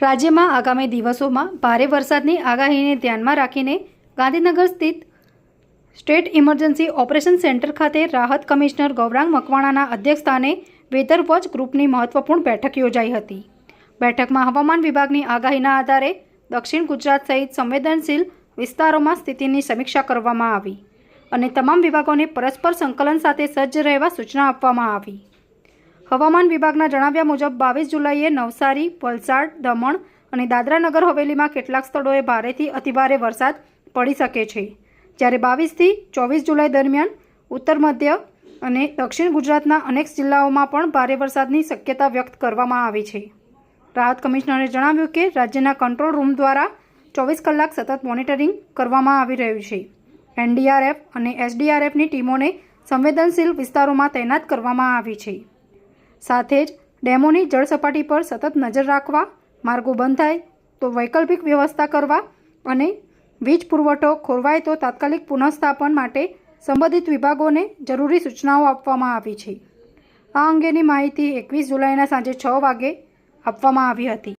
રાજ્યમાં આગામી દિવસોમાં ભારે વરસાદની આગાહીને ધ્યાનમાં રાખીને ગાંધીનગર સ્થિત સ્ટેટ ઇમરજન્સી ઓપરેશન સેન્ટર ખાતે રાહત કમિશનર ગૌરાંગ મકવાણાના અધ્યક્ષસ્થાને વેધર વોચ ગ્રુપની મહત્વપૂર્ણ બેઠક યોજાઈ હતી। બેઠકમાં હવામાન વિભાગની આગાહીના આધારે દક્ષિણ ગુજરાત સહિત સંવેદનશીલ વિસ્તારોમાં સ્થિતિની સમીક્ષા કરવામાં આવી અને તમામ વિભાગોને પરસ્પર સંકલન સાથે સજ્જ રહેવા સૂચના આપવામાં આવી। હવામાન વિભાગના જણાવ્યા મુજબ 22 જુલાઈએ નવસારી, વલસાડ, દમણ અને દાદરા નગર હવેલીમાં કેટલાક સ્થળોએ ભારેથી અતિભારે વરસાદ પડી શકે છે, જ્યારે 22 થી 24 જુલાઈ દરમિયાન ઉત્તર મધ્ય અને દક્ષિણ ગુજરાતના અનેક જિલ્લાઓમાં પણ ભારે વરસાદની શક્યતા વ્યક્ત કરવામાં આવી છે। રાહત કમિશનરે જણાવ્યું કે રાજ્યના કંટ્રોલ રૂમ દ્વારા 24 કલાક સતત મોનિટરિંગ કરવામાં આવી રહ્યું છે। NDRF અને SDRFની ટીમોને સંવેદનશીલ વિસ્તારોમાં તૈનાત કરવામાં આવી છે। સાથે જ ડેમોની જળસપાટી પર સતત નજર રાખવા, માર્ગો બંધ થાય તો વૈકલ્પિક વ્યવસ્થા કરવા અને વીજ પુરવઠો ખોરવાય તો તાત્કાલિક પુનઃસ્થાપન માટે સંબંધિત વિભાગોને જરૂરી સૂચનાઓ આપવામાં આવી છે। આ અંગેની માહિતી 21 જુલાઈના સાંજે 6 વાગે આપવામાં આવી હતી।